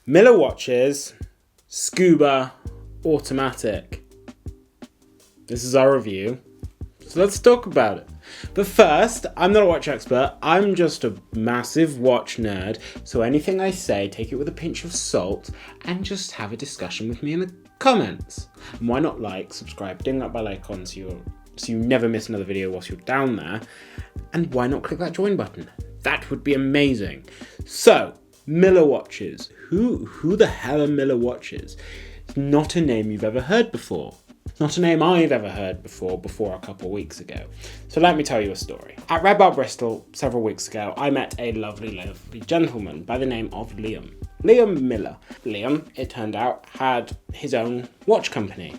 Millar Watches, Scuba, Automatic. This is our review, so let's talk about it. But first, I'm not a watch expert, I'm just a massive watch nerd, so anything I say, take it with a pinch of salt, and just have a discussion with me in the comments. And why not like, subscribe, ding that bell icon so you never miss another video whilst you're down there, and why not click that join button? That would be amazing. So, Millar Watches. Who the hell are Millar Watches? It's not a name you've ever heard before. It's not a name I've ever heard before a couple of weeks ago. So let me tell you a story. At Red Bar Bristol several weeks ago, I met a lovely gentleman by the name of Liam. Liam Millar. Liam, it turned out, had his own watch company.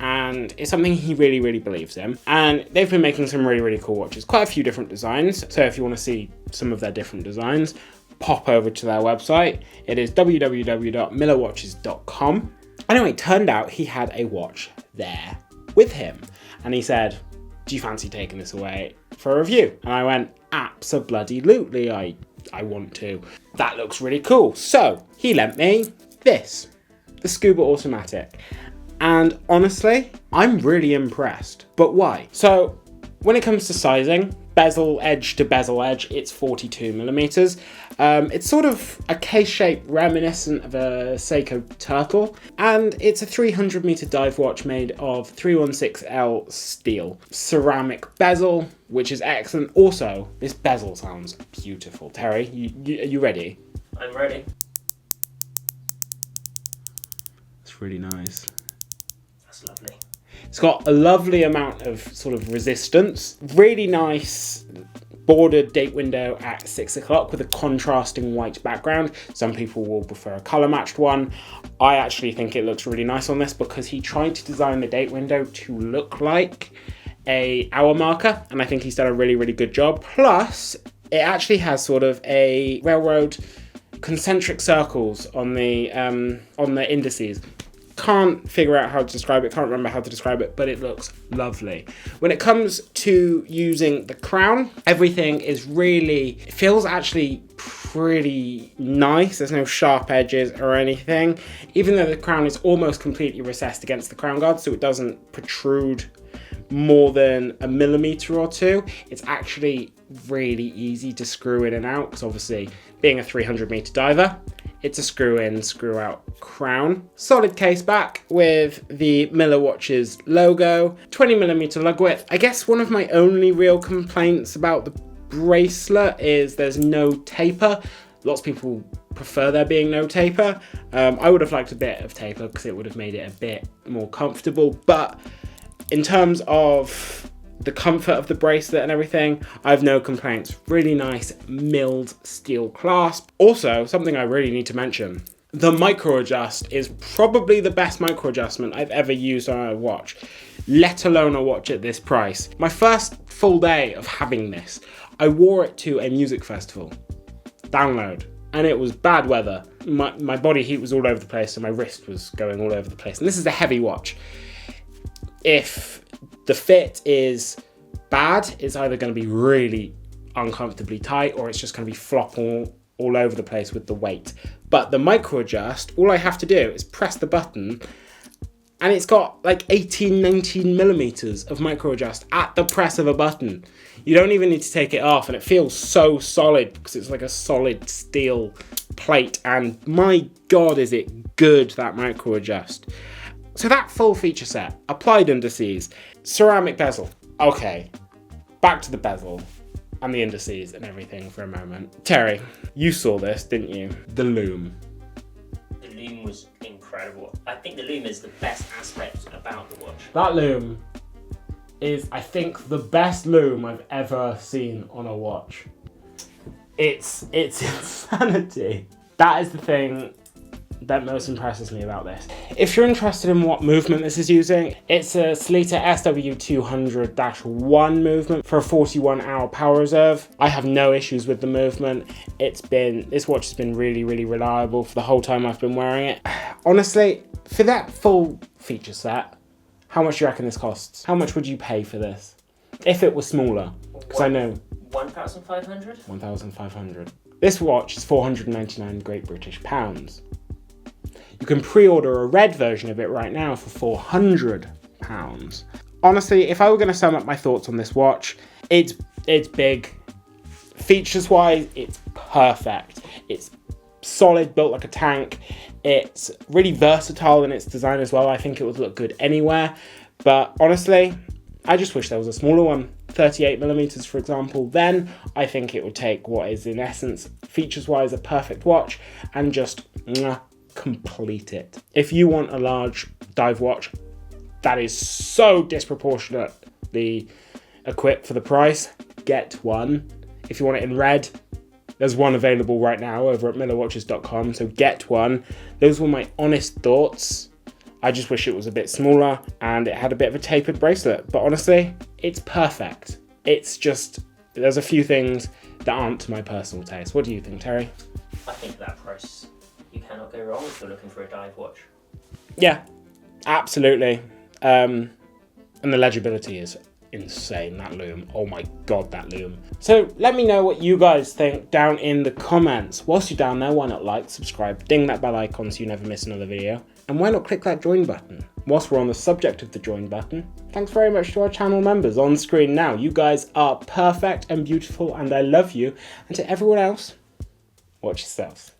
And it's something he really believes in. And they've been making some really cool watches. Quite a few different designs. So if you want to see some of their different designs, pop over to their website. It is www.millarwatches.com. Anyway, it turned out he had a watch there with him. And he said, do you fancy taking this away for a review? And I went, abso-bloody-lutely, I want to. That looks really cool. So he lent me this, the Scuba Automatic. And honestly, I'm really impressed. But why? So when it comes to sizing, bezel edge to bezel edge, it's 42mm. It's sort of a case-shape reminiscent of a Seiko turtle, and it's a 300-meter dive watch made of 316L steel. Ceramic bezel, which is excellent. Also, this bezel sounds beautiful. Terry, are you ready? I'm ready. It's really nice. That's lovely. It's got a lovely amount of sort of resistance. Really nice bordered date window at 6 o'clock with a contrasting white background. Some people will prefer a color matched one. I actually think it looks really nice on this because he tried to design the date window to look like a hour marker, and I think he's done a really good job. Plus, it actually has sort of a railroad concentric circles on the indices. Can't figure out how to describe it, can't remember how to describe it, but it looks lovely. When it comes to using the crown, everything is it feels actually pretty nice. There's no sharp edges or anything, even though the crown is almost completely recessed against the crown guard, so it doesn't protrude more than a millimeter or two. It's actually really easy to screw in and out, because obviously being a 300-meter diver, it's a screw in, screw out crown. Solid case back with the Millar Watches logo, 20mm lug width. I guess one of my only real complaints about the bracelet is there's no taper. Lots of people prefer there being no taper. I would have liked a bit of taper because it would have made it a bit more comfortable, but in terms of the comfort of the bracelet and everything, I have no complaints. Really nice milled steel clasp. Also, something I really need to mention, the micro adjust is probably the best micro adjustment I've ever used on a watch, let alone a watch at this price. My first full day of having this, I wore it to a music festival. Download. And it was bad weather. My body heat was all over the place, and my wrist was going all over the place. And this is a heavy watch. If the fit is bad, it's either going to be really uncomfortably tight, or it's just going to be flop all over the place with the weight. But the micro adjust, all I have to do is press the button, and it's got like 19 millimeters of micro adjust at the press of a button. You don't even need to take it off, and it feels so solid because it's like a solid steel plate, and my God, is it good, that micro adjust. So that full feature set, applied indices, ceramic bezel. Okay, back to the bezel and the indices and everything for a moment. Terry, you saw this, didn't you? The loom. The loom was incredible. I think the loom is the best aspect about the watch. That loom is, I think, the best loom I've ever seen on a watch. It's insanity. That is the thing that most impresses me about this. If you're interested in what movement this is using, it's a Sleater SW200-1 movement for a 41-hour power reserve. I have no issues with the movement. This watch has been really reliable for the whole time I've been wearing it. Honestly, for that full feature set, how much do you reckon this costs? How much would you pay for this? If it was smaller, because I know... 1,500? 1,500. This watch is 499 Great British pounds. You can pre-order a red version of it right now for £400. Honestly, if I were going to sum up my thoughts on this watch, it's big. Features-wise, it's perfect. It's solid, built like a tank. It's really versatile in its design as well. I think it would look good anywhere. But honestly, I just wish there was a smaller one, 38mm for example. Then I think it would take what is in essence, features-wise, a perfect watch and just complete it. If you want a large dive watch that is so disproportionately equipped for the price, get one. If you want it in red, there's one available right now over at millarwatches.com, so get one. Those were my honest thoughts. I just wish it was a bit smaller and it had a bit of a tapered bracelet, but honestly, it's perfect. It's just, there's a few things that aren't to my personal taste. What do you think, Terry? I think that price, you cannot go wrong if you're looking for a dive watch. Yeah, absolutely. And the legibility is insane, that lume. Oh my god, that lume. So let me know what you guys think down in the comments. Whilst you're down there, why not like, subscribe, ding that bell icon so you never miss another video, and why not click that join button? Whilst we're on the subject of the join button, thanks very much to our channel members on screen now. You guys are perfect and beautiful and I love you. And to everyone else, watch yourselves.